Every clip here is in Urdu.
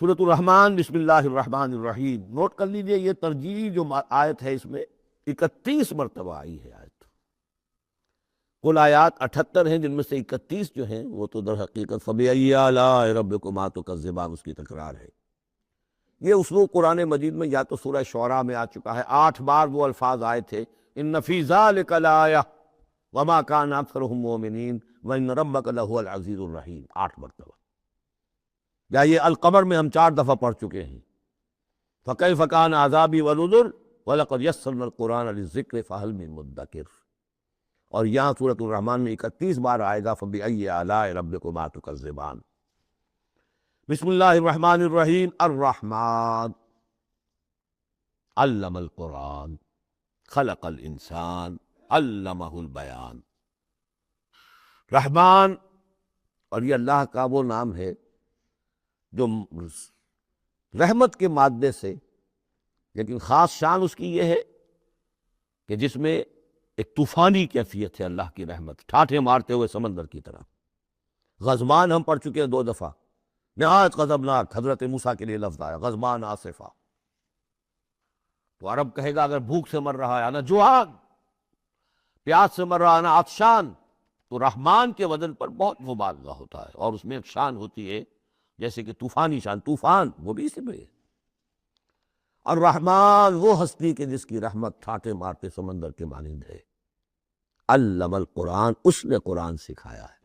سورۃ الرحمن، بسم اللہ الرحمن الرحیم. نوٹ کر لیجئے یہ ترجیح جو آیت ہے اس میں 31 مرتبہ آئی ہے آیت. کل آیات 78 ہیں، جن میں سے 31 جو ہیں وہ تو در حقیقت فَبِأَيِّ آلَاءِ رَبِّكُمَا تُكَذِّبَانِ اس کی تکرار ہے. یہ اسلوب قرآن مجید میں یا تو سورہ شعراء میں آ چکا ہے، 8 بار وہ الفاظ آئے تھے، ان فی ذلک لآیہ وما کان اکثرهم مؤمنین وان ربک لہو العزیز الرحیم، 8 مرتبہ. یا یہ القمر میں ہم 4 دفعہ پڑھ چکے ہیں، فکیف کان عذابی ونذر ولقد یسرنا القرآن للذکر فہل من مدکر. اور یہاں سورۃ الرحمن میں 31 بار آئے گا فبأی آلاء ربکما تکذبان. بسم اللہ الرحمن الرحیم. الرحمن علم القرآن خلق الانسان علمہ البیان. رحمان، اور یہ اللہ کا وہ نام ہے جو رحمت کے مادے سے، لیکن خاص شان اس کی یہ ہے کہ جس میں ایک طوفانی کیفیت ہے اللہ کی رحمت، ٹھاٹھے مارتے ہوئے سمندر کی طرح. غضبان ہم پڑھ چکے ہیں 2 دفعہ، نہایت غضبناک. حضرت موسیٰ کے لیے لفظ آیا غضبان آصفہ. تو عرب کہے گا اگر بھوک سے مر رہا ہے انا جوعان، پیاس سے مر رہا ہے انا عطشان، تو رحمان کے وزن پر بہت مبالغہ ہوتا ہے، اور اس میں ایک شان ہوتی ہے جیسے کہ طوفانی شان، طوفان وہ بھی اسی میں ہے. الرحمن وہ ہستی کہ جس کی رحمت ٹھاٹھے مارتے سمندر کے مانند ہے. علم القرآن، اس نے قرآن سکھایا ہے.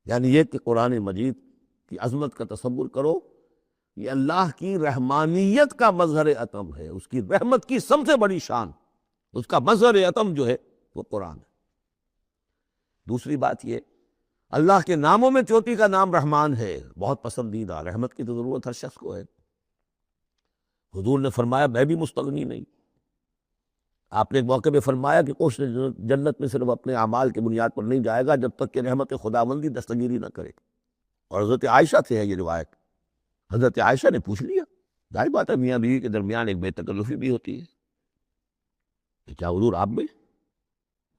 یعنی یہ کہ قرآن مجید کی عظمت کا تصور کرو، یہ اللہ کی رحمانیت کا مظہر عتم ہے، اس کی رحمت کی سب سے بڑی شان، اس کا مظہر عتم جو ہے وہ قرآن ہے. دوسری بات یہ، اللہ کے ناموں میں چوٹی کا نام رحمان ہے، بہت پسندیدہ. رحمت کی تو ضرورت ہر شخص کو ہے. حضور نے فرمایا میں بھی مستغنی نہیں. آپ نے ایک موقع پہ فرمایا کہ کوئی جنت میں صرف اپنے اعمال کی بنیاد پر نہیں جائے گا جب تک کہ رحمت خداوندی دستگیری نہ کرے. اور حضرت عائشہ سے ہے یہ روایت. حضرت عائشہ نے پوچھ لیا، ظاہر بات ہے میاں بیوی کے درمیان ایک بے تکلفی بھی ہوتی ہے، کہ کیا حضور آپ میں؟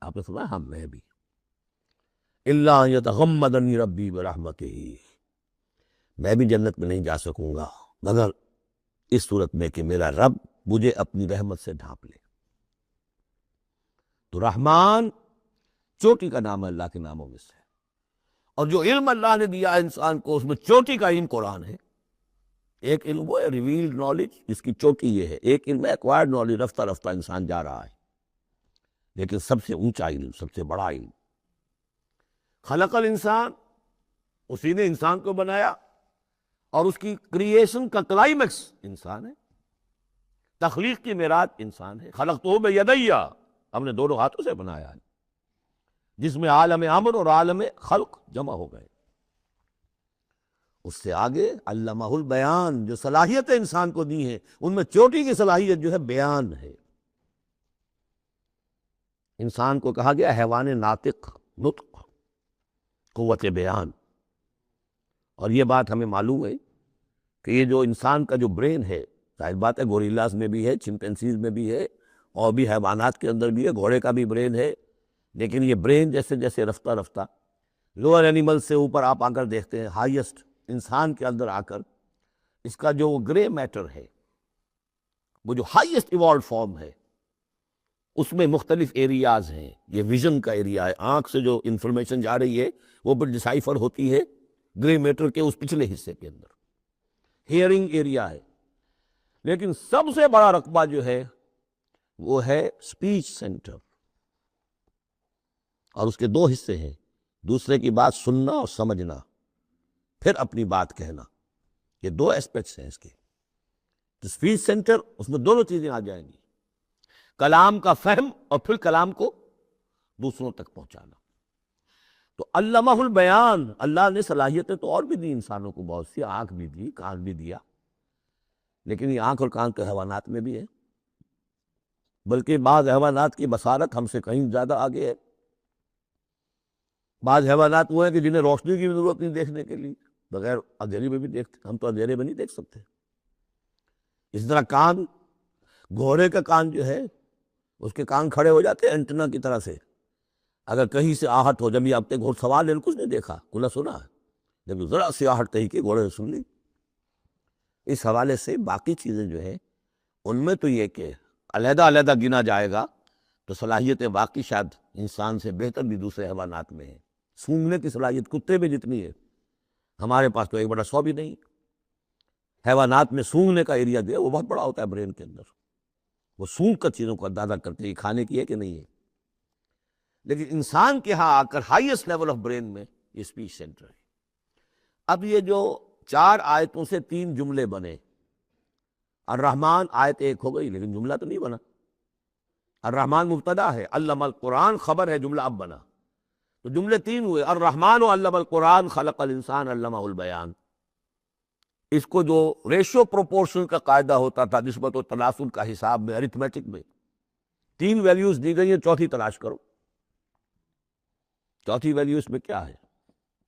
آپ نے فرمایا ہاں میں بھی. الا ان یتغمدنی ربی برحمتہ، میں بھی جنت میں نہیں جا سکوں گا مگر اس صورت میں کہ میرا رب مجھے اپنی رحمت سے ڈھانپ لے. تو رحمان چوٹی کا نام ہے اللہ کے ناموں میں سے. اور جو علم اللہ نے دیا انسان کو، اس میں چوٹی کا علم قرآن ہے. ایک علم وہ ہے ریویلڈ نالج، جس کی چوٹی یہ ہے. ایک علم ہے ایکوائرڈ نالج، رفتہ رفتہ انسان جا رہا ہے. لیکن سب سے اونچا علم، سب سے بڑا علم خلق الانسان، اسی نے انسان کو بنایا، اور اس کی کریشن کا کلائمیکس انسان ہے. تخلیق کی معراج انسان ہے. خلقتہ بیدی، ہم نے دونوں ہاتھوں سے بنایا ہے، جس میں عالم امر اور عالم خلق جمع ہو گئے. اس سے آگے علمہ البیان، جو صلاحیتیں انسان کو دی ہیں ان میں چوٹی کی صلاحیت جو ہے بیان ہے. انسان کو کہا گیا حیوان ناطق، نطق، قوت بیان. اور یہ بات ہمیں معلوم ہے کہ یہ جو انسان کا جو برین ہے، ظاہر بات ہے گوریلاز میں بھی ہے، چمپینزیز میں بھی ہے، اور بھی حیوانات کے اندر بھی ہے، گھوڑے کا بھی برین ہے. لیکن یہ برین جیسے جیسے رفتہ رفتہ لوور اینیمل سے اوپر آپ آ کر دیکھتے ہیں، ہائیسٹ انسان کے اندر آ کر اس کا جو گرے میٹر ہے، وہ جو ہائیسٹ ایوالوڈ فارم ہے، اس میں مختلف ایریاز ہیں. یہ ویژن کا ایریا ہے، آنکھ سے جو انفارمیشن جا رہی ہے وہ پھر ڈسائفر ہوتی ہے گرے میٹر کے اس پچھلے حصے کے اندر. ہیئرنگ ایریا ہے. لیکن سب سے بڑا رقبہ جو ہے وہ ہے اسپیچ سینٹر، اور اس کے 2 حصے ہیں، دوسرے کی بات سننا اور سمجھنا، پھر اپنی بات کہنا. یہ 2 ایسپیکٹس ہیں اس کے. اسپیچ سینٹر، اس میں دونوں چیزیں آ جائیں گی، کلام کا فہم اور پھر کلام کو دوسروں تک پہنچانا. تو علمہ البیان، اللہ نے صلاحیتیں تو اور بھی دی انسانوں کو بہت سی، آنکھ بھی دی، کان بھی دیا. لیکن یہ آنکھ اور کان تو حیوانات میں بھی ہے، بلکہ بعض حیوانات کی بصارت ہم سے کہیں زیادہ آگے ہے. بعض حیوانات وہ ہیں کہ جنہیں روشنی کی ضرورت نہیں دیکھنے کے لیے، بغیر اندھیرے میں بھی دیکھتے. ہم تو اندھیرے میں نہیں دیکھ سکتے. اس طرح کان، گھوڑے کا کان جو ہے اس کے کان کھڑے ہو جاتے ہیں اینٹنا کی طرح سے. اگر کہیں سے آہٹ ہو، جب یہ اب تک گھوڑ سوار نے کچھ نہیں دیکھا، کھلا سنا ہے، جب ذرا سی آہٹ کہیں کہ گھوڑے نے سن لی، اس حوالے سے باقی چیزیں جو ہیں ان میں تو یہ کہ علیحدہ علیحدہ گنا جائے گا تو صلاحیتیں باقی شاید انسان سے بہتر بھی دوسرے حیوانات میں ہیں۔ سونگھنے کی صلاحیت کتے میں جتنی ہے ہمارے پاس تو 1/100 بھی نہیں۔ حیوانات میں سونگھنے کا ایریا جو ہے وہ بہت بڑا ہوتا ہے برین کے اندر، وہ سونگھ کر چیزوں کو اندازہ کرتے ہیں کھانے کی ہے کہ نہیں ہے۔ لیکن انسان کے ہاں آ کر ہائیسٹ لیول آف برین میں یہ اسپیچ سینٹر ہے۔ اب یہ جو 4 آیتوں سے 3 جملے بنے، الرحمن آیت 1 ہو گئی لیکن جملہ تو نہیں بنا۔ الرحمن مبتدا ہے، علم القرآن خبر ہے، جملہ اب بنا، تو جملے 3 ہوئے، الرحمن علم القرآن خلق الانسان علمہ البیان۔ اس کو جو ریشو پروپورشن کا قاعدہ ہوتا تھا نسبت و تناسل کا حساب میں ارتھمیٹک میں 3 ویلیوز دی گئی ہیں، چوتھی تلاش کرو۔ چوتھی ویلیو اس میں کیا ہے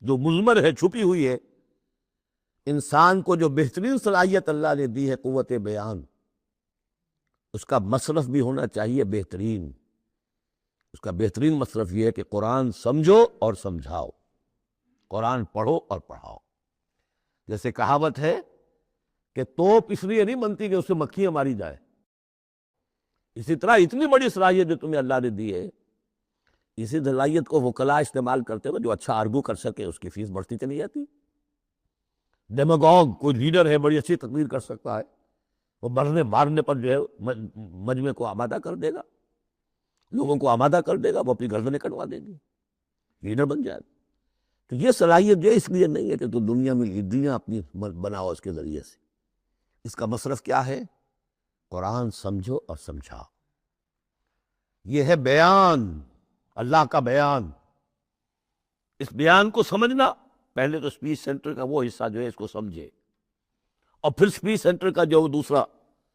جو مضمر ہے، چھپی ہوئی ہے؟ انسان کو جو بہترین صلاحیت اللہ نے دی ہے قوت بیان، اس کا مصرف بھی ہونا چاہیے بہترین۔ اس کا بہترین مصرف یہ ہے کہ قرآن سمجھو اور سمجھاؤ، قرآن پڑھو اور پڑھاؤ۔ جیسے کہاوت ہے کہ توپ اس لیے نہیں بنتی کہ اس سے مکھیاں ماری جائے، اسی طرح اتنی بڑی صلاحیت جو تمہیں اللہ نے دی ہے، اسی صلاحیت کو وکلاء استعمال کرتے ہوئے جو اچھا آرگو کر سکے اس کی فیس بڑھتی چلی جاتی۔ ڈیماگوگ کوئی لیڈر ہے، بڑی اچھی تقریر کر سکتا ہے، وہ مرنے مارنے پر جو ہے مجمع کو آمادہ کر دے گا، لوگوں کو آمادہ کر دے گا، وہ اپنی گردنیں کٹوا دیں گی، لیڈر بن جائے گا۔ تو یہ صلاحیت جو ہے اس لیے نہیں ہے کہ تو دنیا میں لیڈریاں اپنی بناؤ اس کے ذریعے سے۔ اس کا مصرف کیا ہے؟ قرآن سمجھو اور سمجھاؤ۔ یہ ہے بیان، اللہ کا بیان۔ اس بیان کو سمجھنا، پہلے تو اسپیچ سینٹر کا وہ حصہ جو ہے اس کو سمجھے، اور پھر اسپیچ سینٹر کا جو دوسرا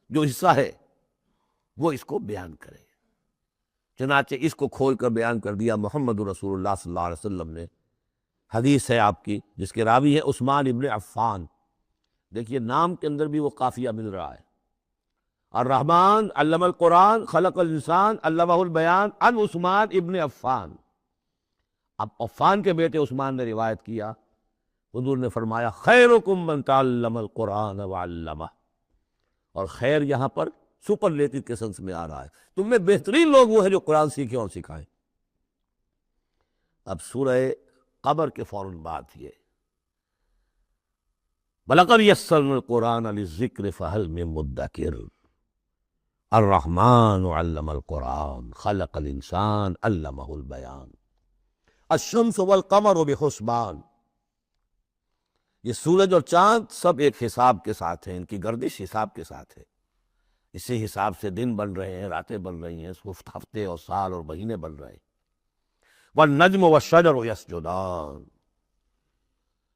جو حصہ ہے وہ اس کو بیان کرے۔ چنانچہ اس کو کھول کر بیان کر دیا محمد رسول اللہ صلی اللہ علیہ وسلم نے۔ حدیث ہے آپ کی جس کے راوی ہے عثمان ابن عفان۔ دیکھیے نام کے اندر بھی وہ قافیہ مل رہا ہے، الرحمن علم القرآن خلق الانسان علمہ البیان عن عثمان ابن عفان۔ اب عفان کے بیٹے عثمان نے روایت کیا، حضور نے فرمایا خیرکم من تعلم القرآن وعلمہ، اور خیر یہاں پر سپرلیٹو کے سنس میں آ رہا ہے، تم میں بہترین لوگ وہ ہیں جو قرآن سیکھیں اور سکھائیں۔ اب سورہ قمر کے فوراً بعد یہ وَلَقَدْ يَسَّرْنَا الْقُرْآنَ لِلذِّكْرِ فَهَلْ مِن مُدَّكِرٍ الرحمن علم القرآن خلق الانسان علمہ البیان الشمس والقمر بحسبان۔ یہ سورج اور چاند سب ایک حساب کے ساتھ ہیں، ان کی گردش حساب کے ساتھ ہے، اسی حساب سے دن بن رہے ہیں، راتیں بن رہی ہیں، ہفتے اور سال اور مہینے بن رہے ہیں۔ والنجم والشجر یسجدان،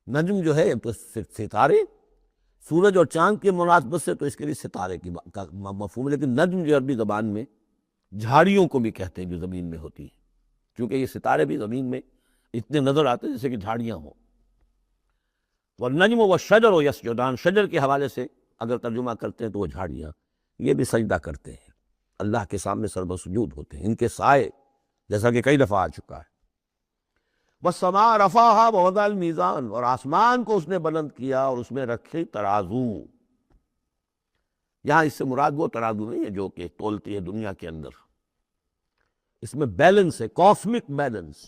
نجم جو ہے ستارے، سورج اور چاند کی مناسبت سے تو اس کے لیے ستارے کی مفہوم ہے، لیکن نجم جو عربی زبان میں جھاڑیوں کو بھی کہتے ہیں جو زمین میں ہوتی ہیں، کیونکہ یہ ستارے بھی زمین میں اتنے نظر آتے ہیں جیسے کہ جھاڑیاں ہوں۔ والنجم والشجر یسجدان، شجر کے حوالے سے اگر ترجمہ کرتے ہیں تو وہ جھاڑیاں، یہ بھی سجدہ کرتے ہیں، اللہ کے سامنے سربسجود ہوتے ہیں، ان کے سائے جیسا کہ کئی دفعہ آ چکا ہے۔ والسماء رفعها ووضع المیزان، اور آسمان کو اس نے بلند کیا اور اس میں رکھے ترازو۔ یہاں اس سے مراد وہ ترازو نہیں ہے جو کہ تولتی ہے دنیا کے اندر، اس میں بیلنس ہے، کاسمک بیلنس۔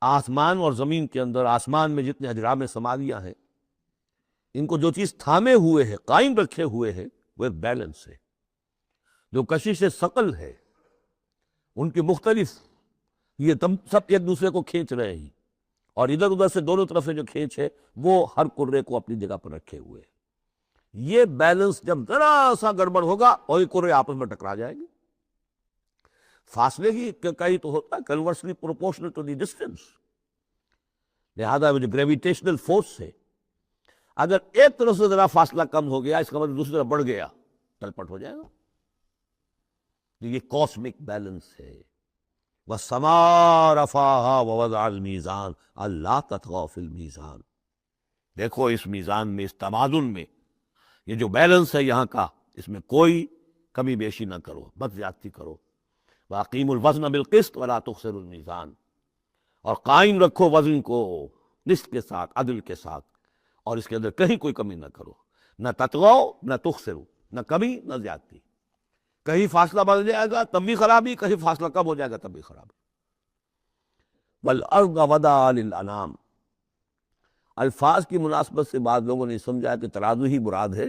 آسمان اور زمین کے اندر، آسمان میں جتنے اجرام سماویہ ہیں، ان کو جو چیز تھامے ہوئے ہے، قائم رکھے ہوئے ہے، وہ ایک بیلنس ہے۔ جو کشش ثقل ہے، ان کی مختلف، یہ سب ایک دوسرے کو کھینچ رہے ہیں، اور ادھر ادھر سے دونوں طرف سے جو کھینچ ہے وہ ہر کرے کو اپنی جگہ پر رکھے ہوئے ہیں۔ یہ بیلنس جب ذرا سا گڑبڑ ہوگا اور یہ کرے آپس میں ٹکرا جائیں گے۔ فاصلے کی کہیں تو ہوتا ہے conversely proportional to the distance, لہذا وہ جو گریویٹیشنل فورس ہے، اگر ایک طرف سے ذرا فاصلہ کم ہو گیا، اس کا مطلب دوسری طرف بڑھ گیا، تلپٹ ہو جائے گا۔ تو یہ کاسمک بیلنس ہے۔ وَالسَّمَاءَ رَفَعَهَا وَوَضَعَ الْمِيزَانَ أَلَّا تَطْغَوْا فِي الْمِيزَانِ، دیکھو اس میزان میں، اس توازن میں، یہ جو بیلنس ہے یہاں کا، اس میں کوئی کمی بیشی نہ کرو، بد زیادتی کرو۔ وَأَقِيمُوا الْوَزْنَ بِالْقِسْطِ وَلَا تُخْسِرُوا الْمِيزَانَ، اور قائم رکھو وزن کو قسط کے ساتھ، عدل کے ساتھ، اور اس کے اندر کہیں کوئی کمی نہ کرو، نہ تطغوا نہ تخسروا، نہ کمی نہ زیادتی۔ کہیں فاصلہ بڑھ جائے گا تب بھی خرابی، کہیں فاصلہ کم ہو جائے گا تب بھی خرابی۔ والارض وضعها للانام، الفاظ کی مناسبت سے بعض لوگوں نے سمجھا کہ ترازو ہی مراد ہے،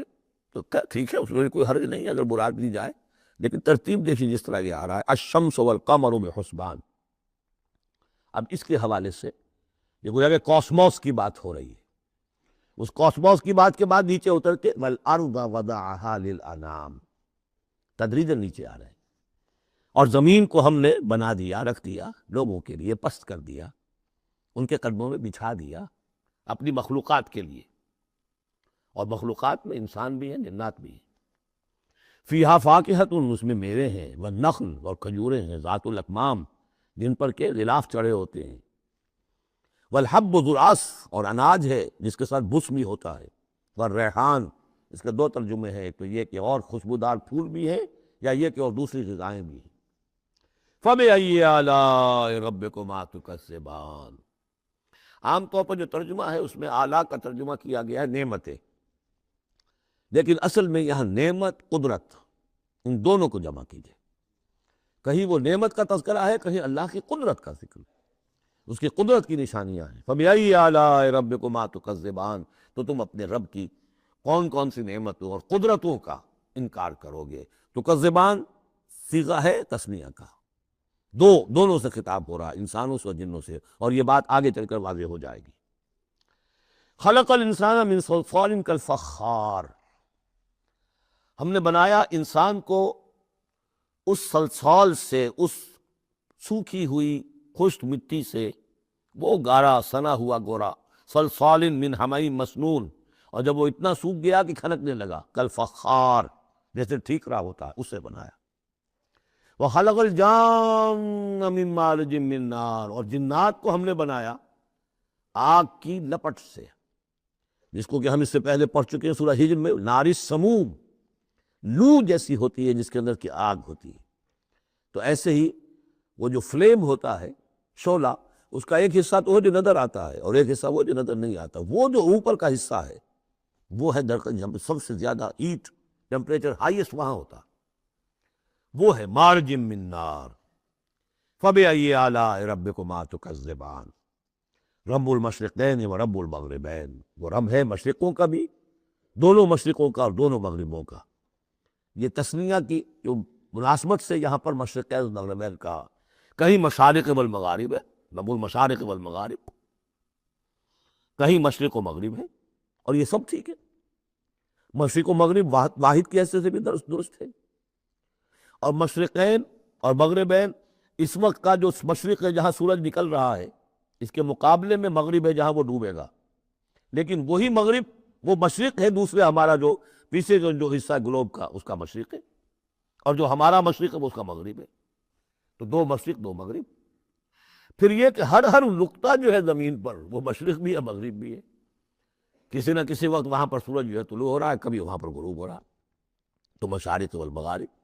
تو ٹھیک ہے، اس میں کوئی حرج نہیں ہے اگر مراد دی جائے، لیکن ترتیب دیکھیے جس طرح یہ آ رہا ہے الشمس والقمر بحسبان۔ اب اس کے حوالے سے یہ گویا کہ کاسموس کی بات ہو رہی ہے، اس کاسموس کی بات کے بعد نیچے اتر کے والارض وضعها للانام، تدریجاً نیچے آ رہے ہیں، اور زمین کو ہم نے بنا دیا، رکھ دیا لوگوں کے لیے، پست کر دیا، ان کے قدموں میں بچھا دیا اپنی مخلوقات کے لیے، اور مخلوقات میں انسان بھی ہیں، جنات بھی ہیں۔ فیہا فاکہۃ، اس میں میوے ہیں، والنخل، اور کھجوریں ہیں، ذات الاکمام، جن پر کے غلاف چڑھے ہوتے ہیں، والحب ذو العصف، اور اناج ہے جس کے ساتھ بس بھی ہوتا ہے، والریحان، اس کے دو ترجمے ہیں، ایک تو یہ کہ اور خوشبودار پھول بھی ہیں، یا یہ کہ اور دوسری غذائیں بھی ہیں۔ فَبِأَيِّ آلَاءِ رَبِّكُمَا تُكَذِّبَانِ، عام طور پر جو ترجمہ ہے اس میں آلہ کا ترجمہ کیا گیا ہے نعمتیں، لیکن اصل میں یہاں نعمت، قدرت، ان دونوں کو جمع کیجئے۔ کہیں وہ نعمت کا تذکرہ ہے، کہیں اللہ کی قدرت کا ذکر، اس کی قدرت کی نشانیاں ہیں۔ فَبِأَيِّ آلَاءِ رَبِّكُمَا تُكَذِّبَانِ، تو تم اپنے رب کی کون کون سی نعمتوں اور قدرتوں کا انکار کرو گے۔ تکذبان صیغہ ہے تثنیہ کا، دونوں سے خطاب ہو رہا ہے، انسانوں سے اور جنوں سے، اور یہ بات آگے چل کر واضح ہو جائے گی۔ خلق الانسان من صلصال کالفخار، ہم نے بنایا انسان کو اس صلصال سے، اس سوکھی ہوئی خشک مٹی سے، وہ گارا سنا ہوا گورا، صلصال من حمإ مسنون، اور جب وہ اتنا سوکھ گیا کہ کھنکنے لگا، کالفخار، جیسے ٹھیکرا ہوتا ہے، اس سے بنایا۔ وَخَلَقَ الْجَانَّ مِن مَارِجٍ مِّن نَار، اور جنات کو ہم نے بنایا آگ کی لپٹ سے، جس کو کہ ہم اس سے پہلے پڑھ چکے ہیں سورہ ہجر میں، نار السموم، لو جیسی ہوتی ہے جس کے اندر کی آگ ہوتی ہے۔ تو ایسے ہی وہ جو فلیم ہوتا ہے، شعلہ، اس کا ایک حصہ تو وہ جو نظر آتا ہے، اور ایک حصہ وہ جو نظر نہیں آتا، وہ جو اوپر کا حصہ ہے وہ ہے درجہ سب سے زیادہ ہیٹ، ٹیمپریچر ہائیسٹ وہاں ہوتا، وہ ہے مارج من نار۔ فَبِأَيِّ آلَاءِ رَبِّكُمَا تُكَذِّبَانِ، رب المشرقین و رب المغربین، وہ رب ہے مشرقوں کا بھی، دونوں مشرقوں کا اور دونوں مغربوں کا۔ یہ تثنیہ کی جو مناسبت سے یہاں پر مشرقین و مغربین کا، کہیں مشارق والمغارب ہے، رب المشارق والمغارب، کہیں مشرق و مغرب ہے، اور یہ سب ٹھیک ہے، مشرق و مغرب واحد کی حیثیت سے بھی درست ہے، اور مشرقین اور مغربین، اس وقت کا جو مشرق ہے جہاں سورج نکل رہا ہے، اس کے مقابلے میں مغرب ہے جہاں وہ ڈوبے گا، لیکن وہی مغرب وہ مشرق ہے، دوسرے ہمارا جو پیچھے جو حصہ ہے گلوب کا، اس کا مشرق ہے، اور جو ہمارا مشرق ہے وہ اس کا مغرب ہے، تو دو مشرق دو مغرب۔ پھر یہ کہ ہر نقطہ جو ہے زمین پر وہ مشرق بھی ہے مغرب بھی ہے، کسی نہ کسی وقت وہاں پر سورج جو ہے طلوع ہو رہا ہے، کبھی وہاں پر غروب ہو رہا ہے، تو مشارق والمغارب۔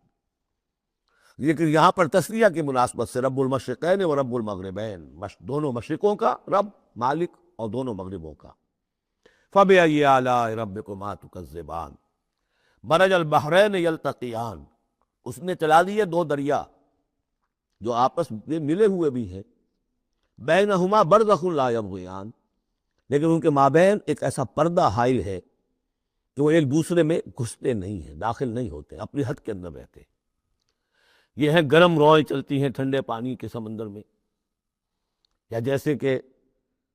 لیکن یہاں پر تثنیہ کی مناسبت سے رب المشرقین و رب المغربین، دونوں مشرقوں کا رب مالک اور دونوں مغربوں کا۔ فَبِأَيِّ آلَاءِ رَبِّكُمَا تُكَذِّبَانِ، مَرَجَ الْبَحْرَيْنِ يَلْتَقِيَانِ، اس نے چلا دیے دو دریا جو آپس میں ملے ہوئے بھی ہیں، بَيْنَهُمَا بَرْزَخٌ لَا يَبْغِيَانِ، لیکن ان کے مابین ایک ایسا پردہ حائل ہے کہ وہ ایک دوسرے میں گھستے نہیں ہیں، داخل نہیں ہوتے، اپنی حد کے اندر رہتے ہیں۔ یہ ہے گرم روئیں چلتی ہیں ٹھنڈے پانی کے سمندر میں، یا جیسے کہ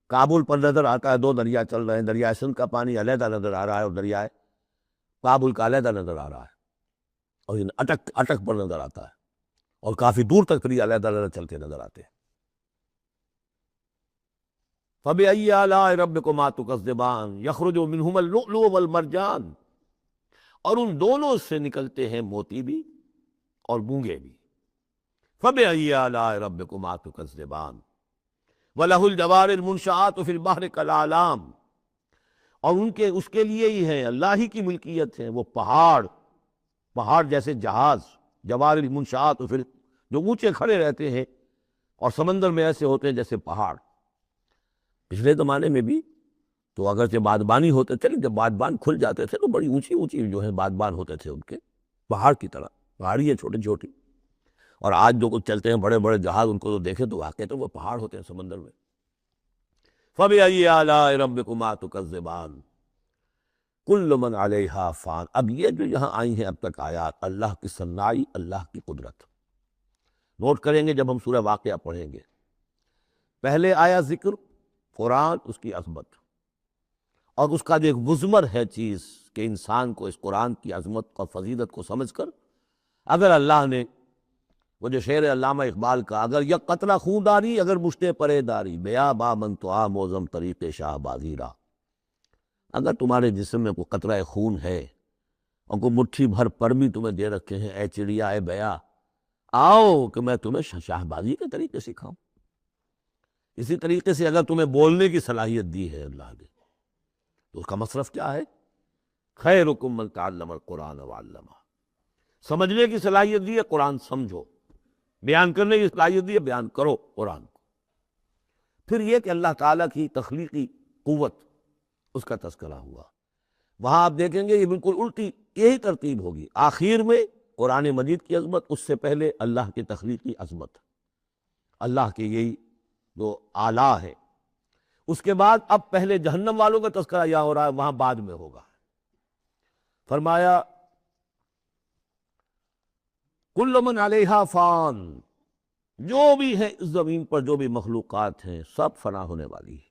کابل پر نظر آتا ہے دو دریا چل رہے ہیں، دریائے سندھ کا پانی علیحدہ نظر آ رہا ہے اور دریائے کابل کا علیحدہ نظر آ رہا ہے، اور یہ اٹک پر نظر آتا ہے، اور کافی دور تک پھر یہ علیحدہ علیحدہ چلتے نظر آتے ہیں۔ فَبِأَيِّ آلَاءِ رَبِّكُمَا تُكَذِّبَانِ يَخْرُجُ مِنْهُمَا اللُّؤْلُؤُ وَالْمَرْجَانُ، اور ان دونوں سے نکلتے ہیں موتی بھی اور گونگے بھی۔ فَبِأَيِّ آلَاءِ رَبِّكُمَا تُكَذِّبَانِ وَلَهُ الْجَوَارِ الْمُنشَآتُ فِي الْبَحْرِ كَالْأَعْلَامِ، اور اس کے لیے ہی ہے، اللہ ہی کی ملکیت ہے وہ پہاڑ جیسے جہاز، جوار المنشآت جو اونچے کھڑے رہتے ہیں اور سمندر میں ایسے ہوتے ہیں جیسے پہاڑ۔ پچھلے زمانے میں بھی تو اگرچہ بادبانی ہوتے تھے لیکن جب بادبان کھل جاتے تھے تو بڑی اونچی اونچی جو ہے بادبان ہوتے تھے ان کے، پہاڑ کی طرح، پہاڑی ہے چھوٹی چھوٹی. اور آج جو کچھ چلتے ہیں بڑے بڑے جہاز، ان کو تو دیکھیں تو واقعی تو وہ پہاڑ ہوتے ہیں سمندر میں. فَبِأَيِّ آلَاءِ رَبِّكُمَا تُكَذِّبَانِ کل من علیہا فان. اب یہ جو یہاں آئی ہیں اب تک آیات، اللہ کی صنائی، اللہ کی قدرت نوٹ کریں گے جب ہم سورہ واقعہ پڑھیں گے. پہلے آیا ذکر قرآن، اس کی عظمت، اور اس کا جو ایک مضمر ہے چیز کہ انسان کو اس قرآن کی عظمت اور فضیلت کو سمجھ کر اگر اللہ نے، وہ جو شعر علامہ اقبال کا، اگر یک قطرہ خون داری اگر مشتے پرے داری بیا با من تو آ موزم طریق شاہ بازی را. اگر تمہارے جسم میں کوئی قطرہ خون ہے اور کوئی مٹھی بھر پر بھی تمہیں دے رکھے ہیں، اے چڑیا اے بیا، آؤ کہ میں تمہیں شاہ بازی کے طریقے سکھاؤں. اسی طریقے سے اگر تمہیں بولنے کی صلاحیت دی ہے اللہ نے تو اس کا مصرف کیا ہے؟ خیرکم من تعلم القرآن وعلمہ. سمجھنے کی صلاحیت دی ہے، قرآن سمجھو. بیان کرنے کی صلاحیت دی ہے، بیان کرو قرآن کو. پھر یہ کہ اللہ تعالیٰ کی تخلیقی قوت، اس کا تذکرہ ہوا. وہاں آپ دیکھیں گے یہ بالکل الٹی یہی ترتیب ہوگی. آخر میں قرآن مجید کی عظمت، اس سے پہلے اللہ کی تخلیقی عظمت، اللہ کی یہی جو اعلیٰ ہے. اس کے بعد اب پہلے جہنم والوں کا تذکرہ یہاں ہو رہا ہے، وہاں بعد میں ہوگا. فرمایا کل من علیہا فان، جو بھی ہے اس زمین پر جو بھی مخلوقات ہیں سب فنا ہونے والی ہے.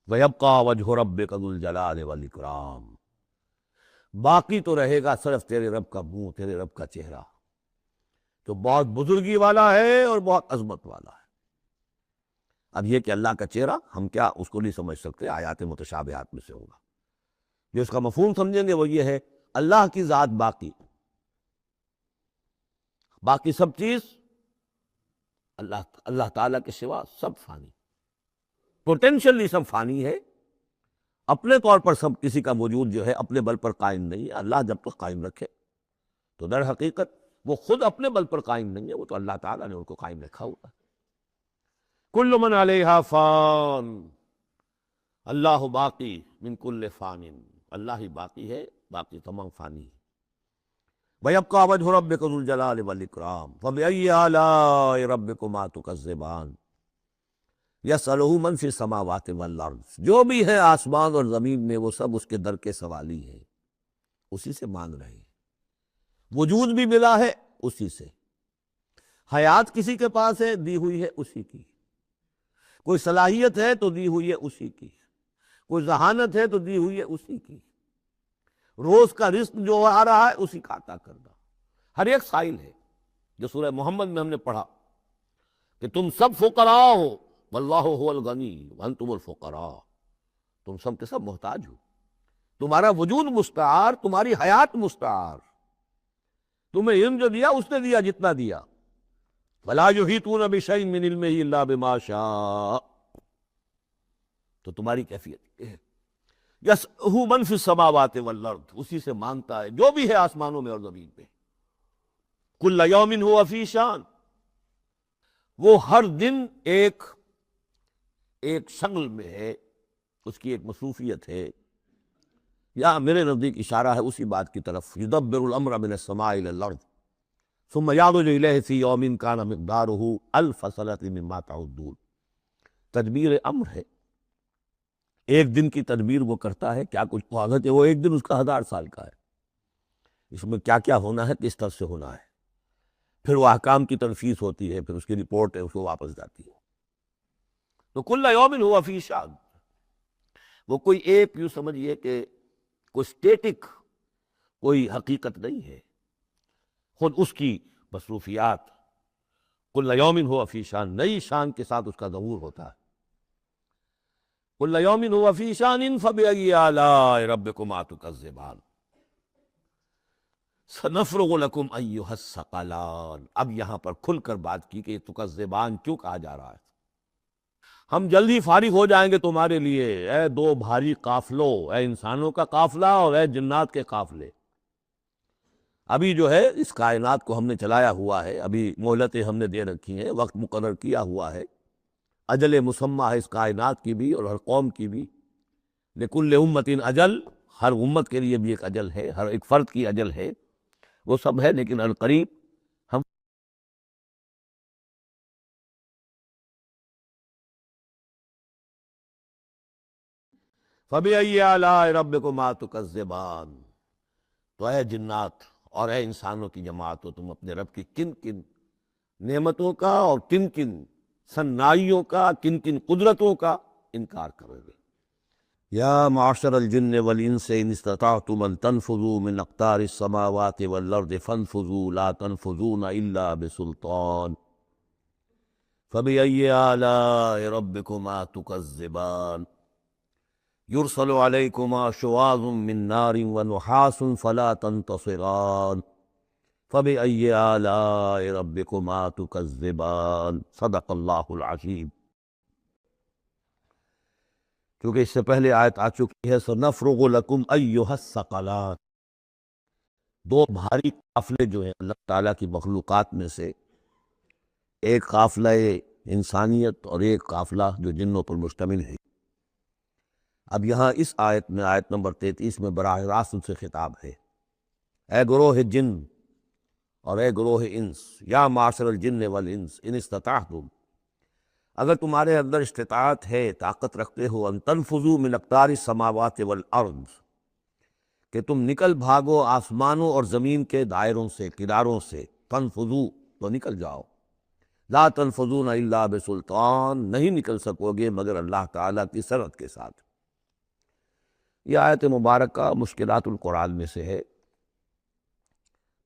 وَيَبْقَى وَجْهُ رَبِّكَ ذُو الْجَلَالِ وَالْإِكْرَامِ. باقی تو رہے گا صرف تیرے رب کا منہ، تیرے رب کا چہرہ، جو بہت بزرگی والا ہے اور بہت عظمت والا ہے. اب یہ کہ اللہ کا چہرہ ہم کیا اس کو نہیں سمجھ سکتے، آیات متشابہات میں سے ہوگا. جو اس کا مفہوم سمجھیں گے وہ یہ ہے اللہ کی ذات باقی، باقی سب چیز اللہ تعالیٰ کے سوا سب فانی، پوٹینشلی سب فانی ہے. اپنے طور پر سب کسی کا وجود جو ہے اپنے بل پر قائم نہیں ہے. اللہ جب تک قائم رکھے تو در حقیقت وہ خود اپنے بل پر قائم نہیں ہے، وہ تو اللہ تعالیٰ نے ان کو قائم رکھا ہوا ہے. کل من علیہا فان، اللہ باقی من کل فان، اللہ ہی باقی ہے، باقی تمام فانی ہے. وَيَبْقَى وَجْهُ رَبِّكَ ذُو الْجَلَالِ وَالْإِكْرَامِ فَبِأَيِّ آلَاءِ رَبِّكُمَا تُكَذِّبَانِ يَسْأَلُهُ مَنْ فِي السَّمَاوَاتِ وَالْأَرْضِ. جو بھی ہے آسمان اور زمین میں وہ سب اس کے در کے سوالی ہیں، اسی سے مانگ رہے ہیں. وجود بھی ملا ہے اسی سے، حیات کسی کے پاس ہے دی ہوئی ہے اسی کی، کوئی صلاحیت ہے تو دی ہوئی ہے اسی کی، کوئی ذہانت ہے تو دی ہوئی ہے اسی کی. روز کا رزق جو آ رہا ہے اسی کا عطا کرنا. ہر ایک سائل ہے. جو سورہ محمد میں ہم نے پڑھا کہ تم سب فقراء ہو واللہ هو الغنی وانتم الفقراء، تم سب کے سب محتاج ہو، تمہارا وجود مستعار، تمہاری حیات مستعار. تمہیں علم جو دیا اس نے دیا جتنا دیا. ولا یحیطون بشیء من علمہ الا بما شاء. تو تمہاری کیفیت یہ ہے. یسألہ من فی السماوات والارض، اسی سے مانگتا ہے جو بھی ہے آسمانوں میں اور زمین پہ. کل یوم ہوا فی شان، وہ ہر دن ایک شغل میں ہے، اس کی ایک مصروفیت ہے. یا میرے نزدیک اشارہ ہے اسی بات کی طرف، یدبر الامر من السماء الی الارض ثم یعرج الیہ فی یوم کان مقدارہ الف سنۃ مما تعدون. تدبیر امر ہے، ایک دن کی تدبیر وہ کرتا ہے. کیا کچھ حاجت ہے، وہ ایک دن اس کا 1000 سال کا ہے. اس میں کیا کیا ہونا ہے، کس طرح سے ہونا ہے. پھر وہ احکام کی تنفیذ ہوتی ہے، پھر اس کی رپورٹ ہے، اس کو واپس جاتی ہے. تو کل یوم ہوا فی شان، وہ کوئی ایک یوں سمجھیے کہ کوئی اسٹیٹک کوئی حقیقت نہیں ہے، خود اس کی مصروفیات. کل یوم ہوا فی شان، نئی شان کے ساتھ اس کا ظہور ہوتا ہے. کل یوم ہوا فی شان فبأی آلاء ربکما تکذبان سنفرغ لکم ایھا الثقلان. اب یہاں پر کھل کر بات کی کہ یہ تکذبان کیوں کہا جا رہا ہے. ہم جلد ہی فارغ ہو جائیں گے تمہارے لیے، اے دو بھاری قافلوں، اے انسانوں کا قافلہ اور اے جنات کے قافلے. ابھی جو ہے اس کائنات کو ہم نے چلایا ہوا ہے، ابھی مہلتیں ہم نے دے رکھی ہیں، وقت مقرر کیا ہوا ہے، اجل مسمیٰ ہے اس کائنات کی بھی اور ہر قوم کی بھی. لکل امت اجل، ہر امت کے لیے بھی ایک اجل ہے، ہر ایک فرد کی اجل ہے، وہ سب ہے، لیکن القریب ہم فَبِأَيِّ آلَاءِ رَبِّكُمَا تُكَذِّبَانِ۔ تو اے جنات اور اے انسانوں کی جماعت، تو تم اپنے رب کی کن کن نعمتوں کا اور کن کن صنائیوں کا، کن کن قدرتوں کا انکار کرو گے۔ یا معاشر الجن والانس ان استطعتم ان تنفذوا من اقطار السماوات والارض فانفذوا لا تنفذون الا بسلطان فبأي آلاء ربكما تكذبان يرسل عليكما شواظ من نار ونحاس فلا تنتصران فبأي آلاء ربكما تكذبان۔ صدق اللہ العظیم۔ کیونکہ اس سے پہلے آیت آ چکی ہے سَنَفْرُغُ لَكُمْ أَيُّهَا الثَّقَلَانِ۔ دو بھاری قافلے جو ہیں اللہ تعالیٰ کی مخلوقات میں سے، ایک قافلہ انسانیت اور ایک قافلہ جو جنوں پر مشتمل ہے۔ اب یہاں اس آیت میں، آیت نمبر 33 میں براہ راست ان سے خطاب ہے، اے گروہ جن اور اے گروہ انس، یا معاشر الجن والانس ان استطعتم، اگر تمہارے اندر استطاعت ہے، طاقت رکھتے ہو، ان تنفذوا من اقطار السماوات والارض، کہ تم نکل بھاگو آسمانوں اور زمین کے دائروں سے، کناروں سے، تنفذوا تو نکل جاؤ، لا تنفذون الا بسلطان، نہیں نکل سکو گے مگر اللہ تعالیٰ کی سرعت کے ساتھ۔ یہ آیت مبارکہ مشکلات القرآن میں سے ہے،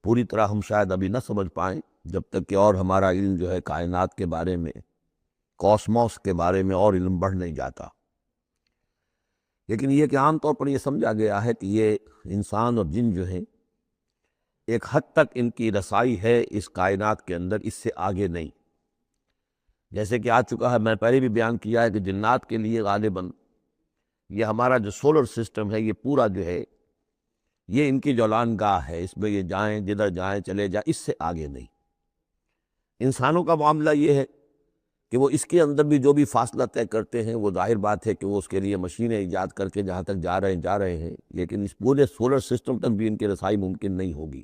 پوری طرح ہم شاید ابھی نہ سمجھ پائیں جب تک کہ اور ہمارا علم جو ہے کائنات کے بارے میں، کاسموس کے بارے میں اور علم بڑھ نہیں جاتا، لیکن یہ کہ عام طور پر یہ سمجھا گیا ہے کہ یہ انسان اور جن جو ہیں ایک حد تک ان کی رسائی ہے اس کائنات کے اندر، اس سے آگے نہیں۔ جیسے کہ آ چکا ہے، میں پہلے بھی بیان کیا ہے کہ جنات کے لیے غالباً یہ ہمارا جو سولر سسٹم ہے، یہ پورا جو ہے یہ ان کی جولان گاہ ہے، اس میں یہ جائیں جدھر جائیں چلے جائیں، اس سے آگے نہیں۔ انسانوں کا معاملہ یہ ہے کہ وہ اس کے اندر بھی جو بھی فاصلہ طے کرتے ہیں، وہ ظاہر بات ہے کہ وہ اس کے لیے مشینیں ایجاد کر کے جہاں تک جا رہے ہیں، لیکن اس پورے سولر سسٹم تک بھی ان کی رسائی ممکن نہیں ہوگی۔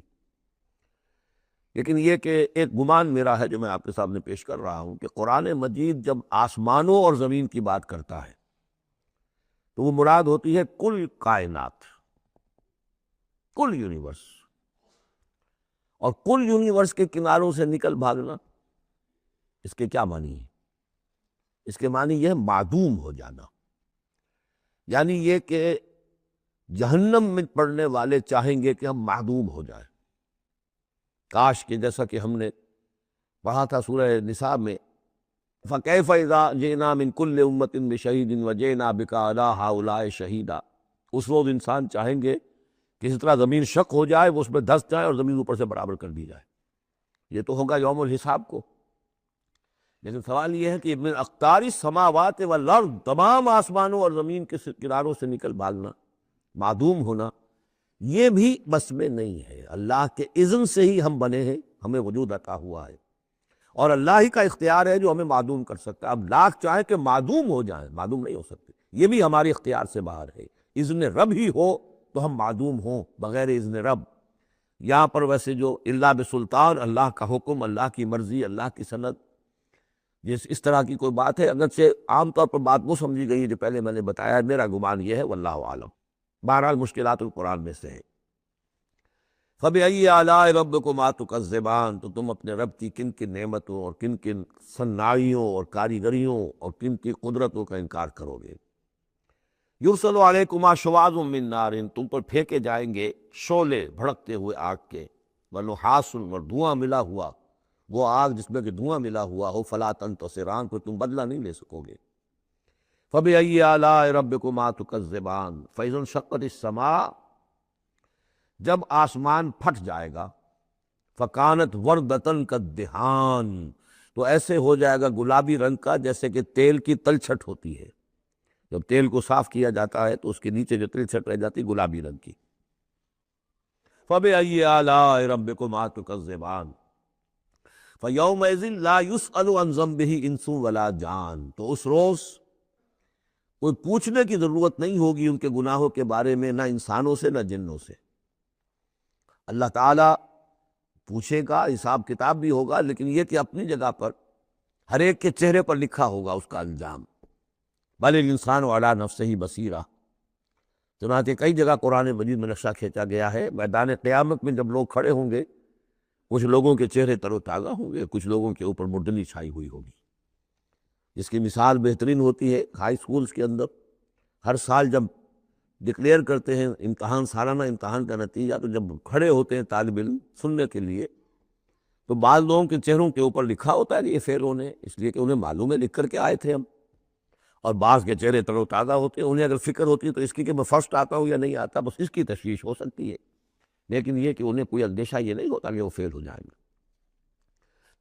لیکن یہ کہ ایک گمان میرا ہے جو میں آپ کے سامنے پیش کر رہا ہوں کہ قرآن مجید جب آسمانوں اور زمین کی بات کرتا ہے تو وہ مراد ہوتی ہے کل کائنات، کل یونیورس، اور کل یونیورس کے کناروں سے نکل بھاگنا، اس کے کیا معنی ہے؟ اس کے معنی یہ ہے معدوم ہو جانا، یعنی یہ کہ جہنم میں پڑنے والے چاہیں گے کہ ہم معدوم ہو جائیں۔ کاش کہ جیسا کہ ہم نے پڑھا تھا سورہ نساء میں، فَكَيْفَ إِذَا جِئْنَا مِن كُلِّ أُمَّةٍ بِشَهِيدٍ وَجِئْنَا بِكَ عَلَىٰ هَٰؤُلَاءِ شَهِيدًا۔ اس روز انسان چاہیں گے کہ اس طرح زمین شق ہو جائے، وہ اس میں دھس جائے اور زمین اوپر سے برابر کر دی جائے، یہ تو ہوگا یوم الحساب کو۔ لیکن سوال یہ ہے کہ من اقطار السماوات والارض، تمام آسمانوں اور زمین کے کناروں سے نکل بھاگنا، معدوم ہونا، یہ بھی بس میں نہیں ہے۔ اللہ کے اذن سے ہی ہم بنے ہیں، ہمیں وجود عطا ہوا ہے، اور اللہ ہی کا اختیار ہے جو ہمیں معدوم کر سکتا ہے۔ اب لاکھ چاہیں کہ معدوم ہو جائیں، معدوم نہیں ہو سکتے، یہ بھی ہمارے اختیار سے باہر ہے۔ اذن رب ہی ہو تو ہم معدوم ہوں، بغیر اذن رب۔ یہاں پر ویسے جو اللہ بسلطان، اللہ کا حکم، اللہ کی مرضی، اللہ کی سند، اس طرح کی کوئی بات ہے، اگرچہ عام طور پر بات وہ سمجھی گئی ہے جو پہلے میں نے بتایا، میرا گمان یہ ہے، واللہ عالم۔ بہرحال مشکلات القرآن میں سے ہے۔ فَبِأَيِّ آلَاءِ رَبِّكُمَا تُكَذِّبَانِ، تو تم اپنے رب کی کن کن نعمتوں اور کن کن صنائیوں اور کاریگریوں اور کن کی قدرتوں کا انکار کرو گے۔ یُرْسَلُ عَلَيْكُمَا شُوَاظٌ مِّن نَارٍ، تم پر پھینکے جائیں گے شعلے بھڑکتے ہوئے آگ کے، وَنُحَاسٌ، اور دھواں ملا ہوا، وہ آگ جس میں کہ دھواں ملا ہوا ہو، فَلَا تَنتَصِرَانِ، تو تم بدلہ نہیں لے سکو گے۔ فَبِأَيِّ آلَاءِ رَبِّكُمَا تُكَذِّبَانِ، فَإِذَا انشَقَّتِ السَّمَاءُ، جب آسمان پھٹ جائے گا، فَكَانَتْ وَرْدَةً كَالدِّهَانِ، تو ایسے ہو جائے گا گلابی رنگ کا جیسے کہ تیل کی تلچھٹ ہوتی ہے۔ جب تیل کو صاف کیا جاتا ہے تو اس کے نیچے جو تلچھٹ رہ جاتی گلابی رنگ کی۔ فَبِأَيِّ آلَاءِ رَبِّكُمَا تُكَذِّبَانِ فَيَوْمَئِذٍ لَا يُسْأَلُ عَنْ ذَنبِهِ إِنسٌ وَلَا جَانٌ، تو اس روز کوئی پوچھنے کی ضرورت نہیں ہوگی ان کے گناہوں کے بارے میں، نہ انسانوں سے نہ جنوں سے۔ اللہ تعالیٰ پوچھے گا، حساب کتاب بھی ہوگا، لیکن یہ کہ اپنی جگہ پر ہر ایک کے چہرے پر لکھا ہوگا اس کا انجام۔ بل الانسان علی نفسہ بصیرہ، چنانچہ کئی جگہ قرآن مجید میں نقشہ کھینچا گیا ہے، میدان قیامت میں جب لوگ کھڑے ہوں گے، کچھ لوگوں کے چہرے تر و تازہ ہوں گے، کچھ لوگوں کے اوپر مردنی چھائی ہوئی ہوگی۔ جس کی مثال بہترین ہوتی ہے ہائی سکولز کے اندر، ہر سال جب ڈکلیئر کرتے ہیں امتحان، سالانہ امتحان کا نتیجہ، تو جب کھڑے ہوتے ہیں طالب علم سننے کے لیے، تو بعض لوگوں کے چہروں کے اوپر لکھا ہوتا ہے کہ یہ فیل ہونے، اس لیے کہ انہیں معلوم ہے لکھ کر کے آئے تھے ہم، اور بعض کے چہرے تر و تازہ ہوتے ہیں، انہیں اگر فکر ہوتی ہے تو اس کی کہ میں فرسٹ آتا ہوں یا نہیں آتا، بس اس کی تشویش ہو سکتی ہے، لیکن یہ کہ انہیں کوئی اندیشہ یہ نہیں ہوتا کہ وہ فیل ہو جائیں گے۔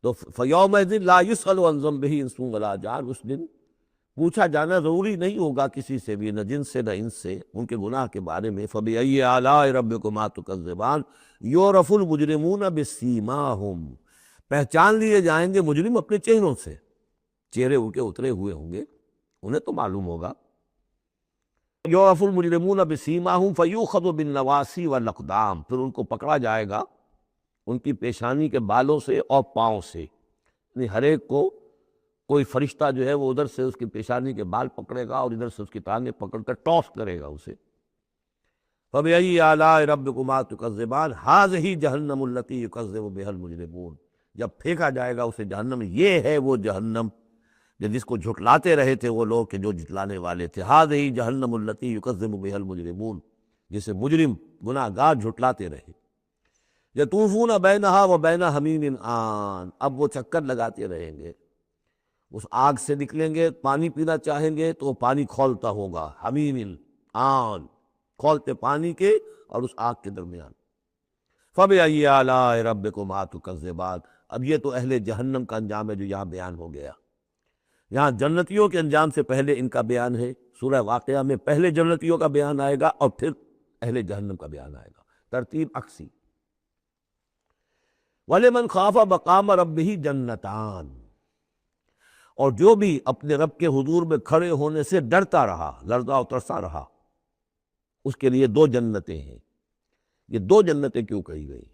تو فَيَوْمَئِذٍ لَا يُسْأَلُ عَنْ ذَنبِهِ انسٌ وَلَا جان، اس دن پوچھا جانا ضروری نہیں ہوگا کسی سے بھی، نہ جن سے نہ انس سے، ان کے گناہ کے بارے میں۔ فَبِأَيِّ آلَاءِ رَبِّكُمَا تُكَذِّبَانِ يُعْرَفُ الْمُجْرِمُونَ بِسِیمَاهُمْ، پہچان لیے جائیں گے مجرم اپنے چہروں سے، چہرے ان کے اترے ہوئے ہوں گے، انہیں تو معلوم ہوگا۔ یعرف المجرمون بسیماہم فیؤخذ بالنواصی والاقدام، پھر ان کو پکڑا جائے گا ان کی پیشانی کے بالوں سے اور پاؤں سے، یعنی ہر ایک کو کوئی فرشتہ جو ہے وہ ادھر سے اس کی پیشانی کے بال پکڑے گا اور ادھر سے اس کی ٹانگیں پکڑ کر ٹاس کرے گا اسے۔ فَبِأَيِّ آلَاءِ رَبِّكُمَا تُكَذِّبَانِ هَٰذِهِ جَهَنَّمُ الَّتِي يُكَذِّبُ بِهَا الْمُجْرِمُونَ، جب پھینکا جائے گا اسے جہنم، یہ ہے وہ جہنم کہ جس کو جھٹلاتے رہے تھے وہ لوگ کہ جو جھٹلانے والے تھے۔ هَٰذِهِ جَهَنَّمُ الَّتِي يُكَذِّبُ بِهَا الْمُجْرِمُونَ، جسے مجرم گناہ گار جھٹلاتے رہے۔ یطوفون بینہا وبین حمیم آن، اب وہ چکر لگاتے رہیں گے، اس آگ سے نکلیں گے، پانی پینا چاہیں گے تو وہ پانی کھولتا ہوگا، حمیم آن، کھولتے پانی کے اور اس آگ کے درمیان۔ فَبِأَيِّ آلَاءِ رَبِّكُمَا تُكَذِّبَانِ، اب یہ تو اہل جہنم کا انجام ہے جو یہاں بیان ہو گیا۔ یہاں جنتیوں کے انجام سے پہلے ان کا بیان ہے، سورہ واقعہ میں پہلے جنتیوں کا بیان آئے گا اور پھر اہل جہنم کا بیان آئے گا، ترتیب عکسی۔ وَلِمَنْ خَافَ مَقَامَ رَبِّهِ جَنَّتَانِ، اور جو بھی اپنے رب کے حضور میں کھڑے ہونے سے ڈرتا رہا، لرزا و ترسا رہا، اس کے لیے دو جنتیں ہیں۔ یہ دو جنتیں کیوں کہی گئی؟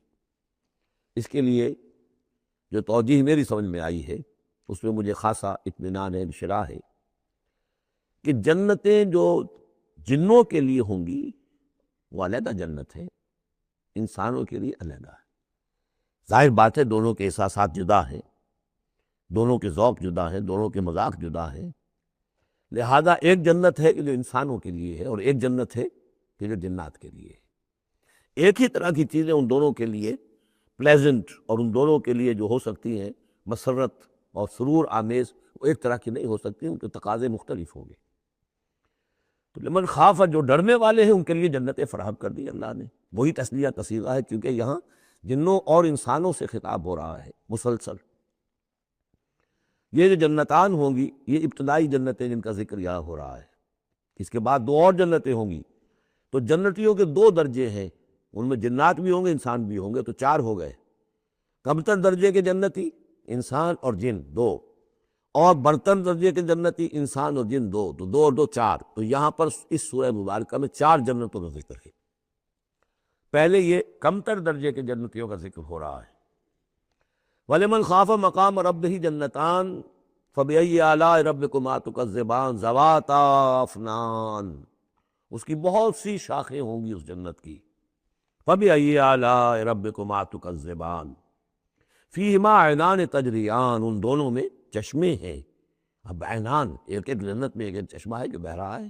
اس کے لیے جو توجیہ میری سمجھ میں آئی ہے اس میں مجھے خاصا اطمینان ہے، انشراح ہے، کہ جنتیں جو جنوں کے لیے ہوں گی وہ علیحدہ جنت ہے، انسانوں کے لیے علیحدہ ہے۔ ظاہر بات ہے دونوں کے احساسات جدا ہیں، دونوں کے ذوق جدا ہیں، دونوں کے مذاق جدا ہیں، لہذا ایک جنت ہے کہ جو انسانوں کے لیے ہے اور ایک جنت ہے کہ جو جنات کے لیے ہے۔ ایک ہی طرح کی چیزیں ان دونوں کے لیے پلیزنٹ اور ان دونوں کے لیے جو ہو سکتی ہیں مسرت اور سرور آمیز، وہ ایک طرح کی نہیں ہو سکتی، ان کے تقاضے مختلف ہوں گے۔ تو لمن خاف، جو ڈرنے والے ہیں ان کے لیے جنتیں فراہم کر دی اللہ نے، وہی تسلیہ کا صیغہ ہے کیونکہ یہاں جنوں اور انسانوں سے خطاب ہو رہا ہے مسلسل۔ یہ جو جنتان ہوں گی یہ ابتدائی جنتیں جن کا ذکر یہاں ہو رہا ہے، اس کے بعد دو اور جنتیں ہوں گی، تو جنتیوں کے دو درجے ہیں، ان میں جنات بھی ہوں گے انسان بھی ہوں گے، تو چار ہو گئے۔ کمتر درجے کے جنتی انسان اور جن دو، اور برتر درجے کے جنتی انسان اور جن دو، تو دو اور دو چار۔ تو یہاں پر اس سورہ مبارکہ میں چار جنتوں کا ذکر ہے۔ پہلے یہ کمتر درجے کے جنتیوں کا ذکر ہو رہا ہے۔ وَلِمَنْ خَافَ مَقَامَ رَبِّهِ جَنَّتَانِ فَبِأَيِّ آلَاءِ رَبِّكُمَا تُكَذِّبَانِ ذَوَاتَا أَفْنَانٍ، اس کی بہت سی شاخیں ہوں گی اس جنت کی۔ فَبِأَيِّ آلَاءِ رَبِّكُمَا تُكَذِّبَانِ فِيهِمَا عَيْنَانِ تَجْرِيَانِ، ان دونوں میں چشمے ہیں۔ اب عینان، ایک ایک جنت میں ایک ایک چشمہ ہے جو بہہ رہا ہے۔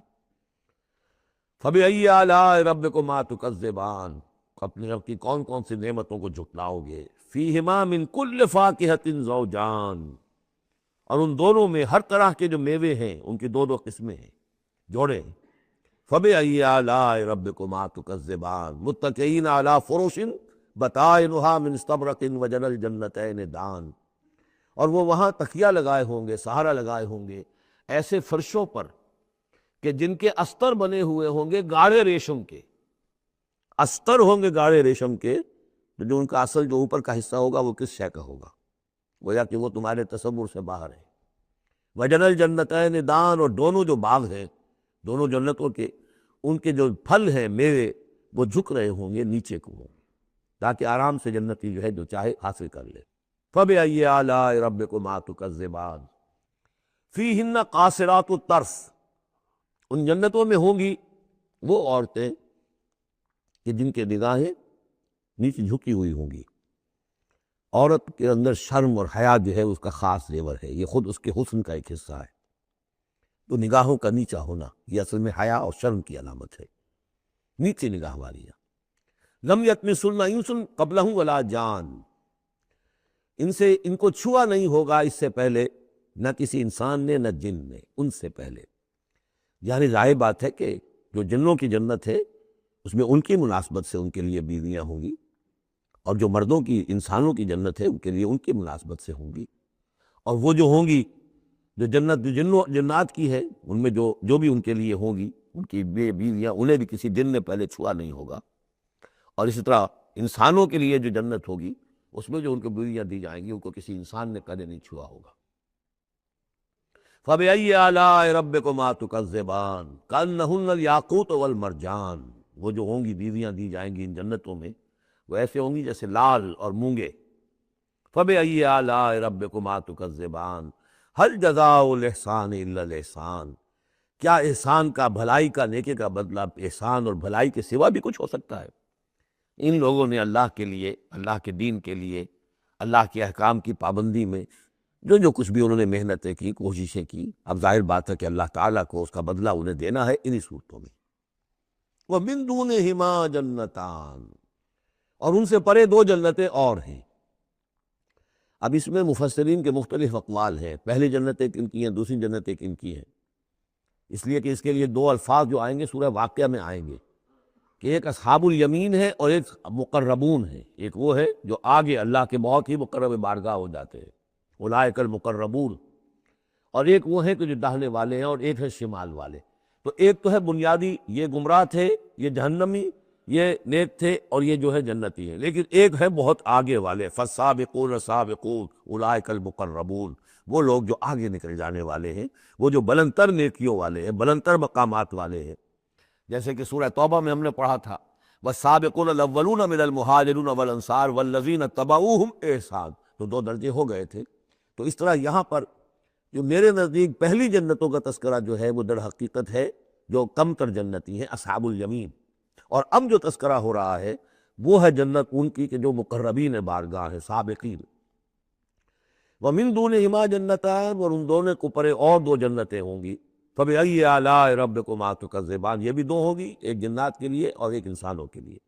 فَبِأَيِّ آلَاءِ رَبِّكُمَا تُكَذِّبَانِ، اپنے رب کی کون کون سی نعمتوں کو جھٹلاؤ گے۔ فِيهِمَا مِن كُلِّ فَاكِهَةٍ زَوْجَانِ، اور ان دونوں میں ہر طرح کے جو میوے ہیں ان کی دو دو قسمیں ہیں، جوڑے ہیں۔ فَبِأَيِّ آلَاءِ رَبِّكُمَا تُكَذِّبَانِ مُتَّكِئِينَ عَلَىٰ فُرُشٍ بَطَائِنُهَا مِنْ اسْتَبْرَقٍ وَجَنَى الْجَنَّتَيْنِ دَانٍ، اور وہ وہاں تکیہ لگائے ہوں گے، سہارا لگائے ہوں گے ایسے فرشوں پر کہ جن کے استر بنے ہوئے ہوں گے گاڑھے ریشم کے، استر ہوں گے گاڑھے ریشم کے، تو جو ان کا اصل جو اوپر کا حصہ ہوگا وہ کس شے کا ہوگا، گویا کہ وہ تمہارے تصور سے باہر ہے۔ وَجَنَى الْجَنَّتَيْنِ دَانٍ، اور دونوں جو باغ ہیں دونوں جنتوں کے ان کے جو پھل ہیں میوے وہ جھک رہے ہوں گے نیچے کو، تاکہ آرام سے جنتی جو ہے جو چاہے حاصل کر لے۔ فَبِأَيِّ آلَاءِ رَبِّكُمَا تُكَذِّبَانِ فِيهِنَّ قَاصِرَاتُ الطَّرْفِ، ان جنتوں میں ہوں گی وہ عورتیں کہ جن کے نگاہیں نیچے جھکی ہوئی ہوں گی۔ عورت کے اندر شرم اور حیا جو ہے اس کا خاص زیور ہے، یہ خود اس کے حسن کا ایک حصہ ہے۔ تو نگاہوں کا نیچا ہونا یہ اصل میں حیا اور شرم کی علامت ہے، نیچے نگاہ والیاں۔ لم یطمثن انس قبلہم ولا جان، ان کو چھوا نہیں ہوگا اس سے پہلے نہ کسی انسان نے نہ جن نے، ان سے پہلے۔ یعنی ظاہر بات ہے کہ جو جنوں کی جنت ہے اس میں ان کی مناسبت سے ان کے لیے بیویاں ہوں گی، اور جو مردوں کی انسانوں کی جنت ہے ان کے لیے ان کی مناسبت سے ہوں گی، اور وہ جو ہوں گی جو جنت جو جنات کی ہے ان میں جو بھی ان کے لیے ہوں گی ان کی بیویاں انہیں بھی کسی جن نے پہلے چھوا نہیں ہوگا، اور اسی طرح انسانوں کے لیے جو جنت ہوگی اس میں جو ان کو بیویاں دی جائیں گی ان کو کسی انسان نے کبھی نہیں چھوا ہوگا۔ فَبِأَيِّ آلَاءِ رَبِّكُمَا تُكَذِّبَانِ كَأَنَّهُنَّ الْيَاقُوتُ وَالْمَرْجَانُ، وہ جو ہوں گی بیویاں دی جائیں گی ان جنتوں میں وہ ایسے ہوں گی جیسے لال اور مونگے۔ فَبِأَيِّ آلَاءِ رَبِّكُمَا تُكَذِّبَانِ هَلْ جَزَاءُ الْإِحْسَانِ إِلَّا الْإِحْسَانُ، کیا احسان کا، بھلائی کا، نیکی کا بدلہ احسان اور بھلائی کے سوا بھی کچھ ہو سکتا ہے؟ ان لوگوں نے اللہ کے لیے، اللہ کے دین کے لیے، اللہ کے احکام کی پابندی میں جو کچھ بھی انہوں نے محنتیں کی، کوششیں کی، اب ظاہر بات ہے کہ اللہ تعالیٰ کو اس کا بدلہ انہیں دینا ہے انہی صورتوں میں۔ وَمِن دُونِهِمَا جَنَّتَانِ، اور ان سے پرے دو جنتیں اور ہیں۔ اب اس میں مفسرین کے مختلف اقوال ہیں، پہلی جنتیں کن کی ہیں، دوسری جنتیں کن کی ہیں، اس لیے کہ اس کے لیے دو الفاظ جو آئیں گے سورہ واقعہ میں آئیں گے کہ ایک اصحاب الیمین ہے اور ایک مقربون ہے۔ ایک وہ ہے جو آگے اللہ کے بہت ہی مقرب بارگاہ ہو جاتے ہیں، اولئک المقربون، اور ایک وہ ہے کہ جو داہنے والے ہیں، اور ایک ہے شمال والے۔ تو ایک تو ہے بنیادی یہ گمراہ تھے، یہ جہنمی، یہ نیک تھے، اور یہ جو ہے جنتی ہے، لیکن ایک ہے بہت آگے والے، فالسابقون السابقون اولئک المقربون، وہ لوگ جو آگے نکل جانے والے ہیں، وہ جو بلند تر نیکیوں والے ہیں، بلند تر مقامات والے ہیں۔ جیسے کہ سورہ توبہ میں ہم نے پڑھا تھا والسابقون الاولون من المہاجرین والانصار والذین اتبعوہم بإحسان، تو دو درجے ہو گئے تھے۔ تو اس طرح یہاں پر جو میرے نزدیک پہلی جنتوں کا تذکرہ جو ہے وہ در حقیقت ہے جو کم تر جنتی ہیں، اصحاب الیمین، اور اب جو تذکرہ ہو رہا ہے وہ ہے جنت ان کی کہ جو مقربین بارگاہ ہیں، سابقین۔ وَمِن دُونِهِمَا جَنَّتَانِ، اور ان دونوں کو پرے اور دو جنتیں ہوں گی۔ فَبِأَيِّ آلَاءِ رَبِّكُمَا تُكَذِّبَانِ، یہ بھی دو ہوگی، ایک جنات کے لیے اور ایک انسانوں کے لیے۔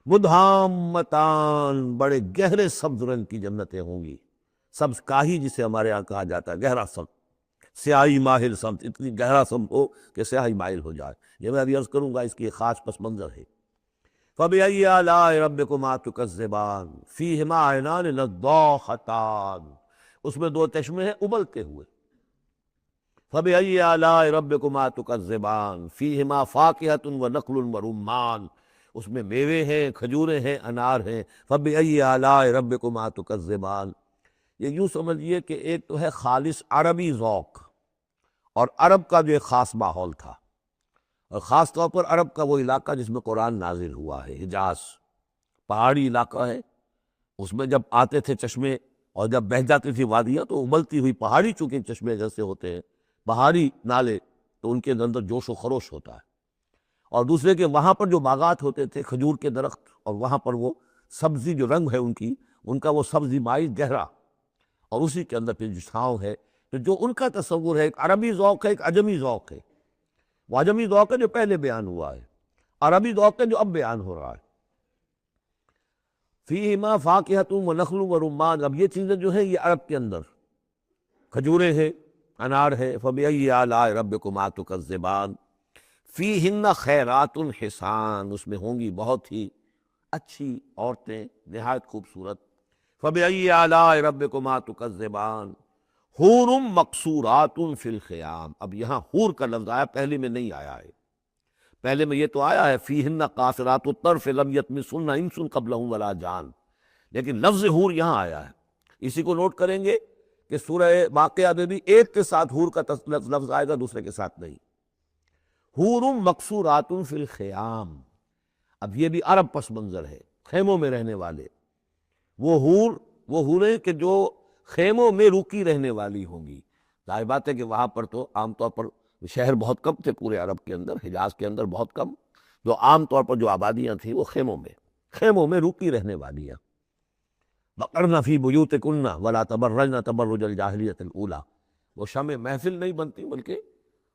مُدْحَامَّتَانِ، بڑے گہرے سبز رنگ کی جنتیں ہوں گی، سبز کاہی جسے ہمارے ہاں کہا جاتا ہے، گہرا سبز، سیاہی مائل سبز، اتنی گہرا سبز ہو کہ سیاہی مائل ہو جائے۔ یہ میں ابھی عرض کروں گا، اس کی ایک خاص پس منظر ہے۔ فَبِأَيِّ آلَاءِ رَبِّكُمَا تُكَذِّبَانِ فِيهِمَا عَيْنَانِ نَضَّاخَتَانِ، اس میں دو چشمے ہیں ابلتے ہوئے۔ فَبِأَيِّ آلَاءِ رَبِّكُمَا تُكَذِّبَانِ فِيهِمَا فَاكِهَةٌ وَنَخْلٌ وَرُمَّانٌ، اس میں میوے ہیں، کھجوریں ہیں، انار ہیں۔ فَبِأَيِّ آلَاءِ رَبِّكُمَا تُكَذِّبَانِ، یہ یوں سمجھیے کہ ایک تو ہے خالص عربی ذوق، اور عرب کا جو ایک خاص ماحول تھا، اور خاص طور پر عرب کا وہ علاقہ جس میں قرآن نازل ہوا ہے، حجاز، پہاڑی علاقہ ہے، اس میں جب آتے تھے چشمے اور جب بہہ جاتی تھی وادیاں تو ابلتی ہوئی پہاڑی چونکہ چشمے جیسے ہوتے ہیں، پہاڑی نالے، تو ان کے اندر جوش و خروش ہوتا ہے۔ اور دوسرے کہ وہاں پر جو باغات ہوتے تھے کھجور کے درخت، اور وہاں پر وہ سبزی جو رنگ ہے ان کا وہ سبزی مائل گہرا، اور اسی کے اندر پھر جو چھاؤں ہے، تو جو ان کا تصور ہے ایک عربی ذوق ہے، ایک عجمی ذوق ہے۔ وہ عجمی ذوق ہے جو پہلے بیان ہوا ہے، عربی ذوق ہے جو اب بیان ہو رہا ہے۔ فِيهِمَا فَاكِهَةٌ وَنَخْلٌ وَرُمَّانٌ، اب یہ چیزیں جو ہیں یہ عرب کے اندر کھجوریں ہیں، انار ہے۔ فَبِأَيِّ آلَاءِ رَبِّكُمَا تُكَذِّبَانِ فِيهِنَّ خَيْرَاتٌ حِسَانٌ، اس میں ہوں گی بہت ہی اچھی عورتیں، نہایت خوبصورت۔ فَبِأَيِّ آلَاءِ رَبِّكُمَا تُكَذِّبَانِ حُورٌ مَقْصُورَاتٌ فِي الْخِيَامِ، اب یہاں حور کا لفظ آیا، پہلے میں نہیں آیا ہے۔ پہلے میں یہ تو آیا ہے فِيهِنَّ قَاصِرَاتُ الطَّرْفِ لَمْ يَطْمِثْهُنَّ إِنسٌ قَبْلَهُمْ وَلَا جَانٌ، لیکن لفظ حور یہاں آیا ہے۔ اسی کو نوٹ کریں گے کہ سورہ واقعہ میں بھی ایک کے ساتھ حور کا لفظ آئے گا، دوسرے کے ساتھ نہیں۔ حور مقصورات فی الخیام، اب یہ بھی عرب پس منظر ہے، خیموں میں رہنے والے وہ حوریں کہ جو خیموں میں رکی رہنے والی ہوں گی۔ ظاہر بات ہے کہ وہاں پر تو عام طور پر شہر بہت کم تھے پورے عرب کے اندر، حجاز کے اندر بہت کم، جو عام طور پر جو آبادیاں تھیں وہ خیموں میں رکی رہنے والیاں۔ وقرن فی بیوتکن ولا تبرجن تبرج الجاہلیۃ الاولی، وہ شمع محفل نہیں بنتی بلکہ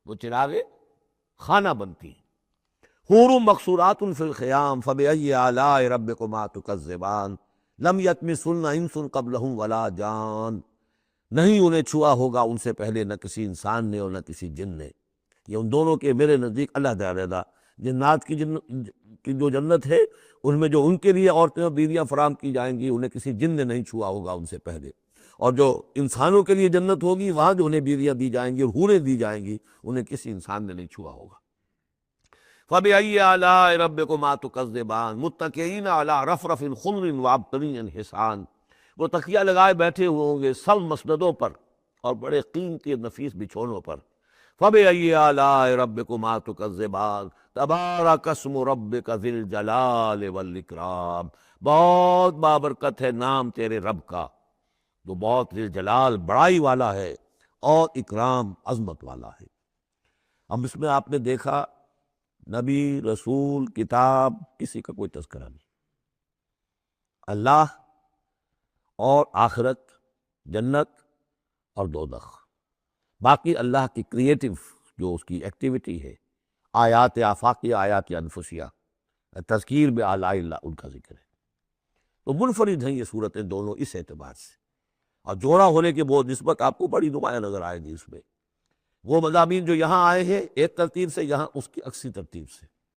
وہ چراغ خانہ بنتی ہیں۔ حور مقصورات فی الخیام فبأی آلاء ربکما تکذبان لم یطمثہن انس قبلہم ولا جان، نہیں انہیں چھوا ہوگا ان سے پہلے نہ کسی انسان نے اور نہ کسی جن نے۔ یہ ان دونوں کے میرے نزدیک اللہ تعالیٰ جنات کی جو جنت ہے ان میں جو ان کے لیے عورتیں اور بیویاں فراہم کی جائیں گی انہیں کسی جن نے نہیں چھوا ہوگا ان سے پہلے، اور جو انسانوں کے لیے جنت ہوگی وہاں جو انہیں بیویاں دی جائیں گی اور حوریں دی جائیں گی انہیں کسی انسان نے نہیں چھوا ہوگا۔ فَبِأَيِّ آلَاءِ رَبِّكُمَا تُكَذِّبَانِ مُتَّكِئِينَ عَلَىٰ رَفْرَفٍ خُضْرٍ وَعَبْقَرِيٍّ حِسَانٍ، وہ تکیہ لگائے بیٹھے ہوئے ہوں گے سب مسندوں پر اور بڑے قیمتی نفیس بچھونوں پر۔ فَبِأَيِّ آلَاءِ رَبِّكُمَا تُكَذِّبَانِ تبارک اسم ربک ذی الجلال والاکرام، بہت بابرکت ہے نام تیرے رب کا جو بہت ذی الجلال بڑائی والا ہے اور اکرام عظمت والا ہے۔ اب اس میں آپ نے دیکھا نبی، رسول، کتاب، کسی کا کوئی تذکرہ نہیں، اللہ اور آخرت، جنت اور دوزخ، باقی اللہ کی کریٹو جو اس کی ایکٹیویٹی ہے، آیات آفاقیہ، آیات انفسیہ، تذکیر بآلاء اللہ، ان کا ذکر ہے۔ تو منفرد ہیں یہ صورتیں دونوں اس اعتبار سے، اور جوڑا ہونے کی وہ نسبت آپ کو بڑی نمایاں نظر آئے گی اس میں۔ وہ مضامین جو یہاں آئے ہیں ایک ترتیب سے، یہاں اس کی عکسی ترتیب سے۔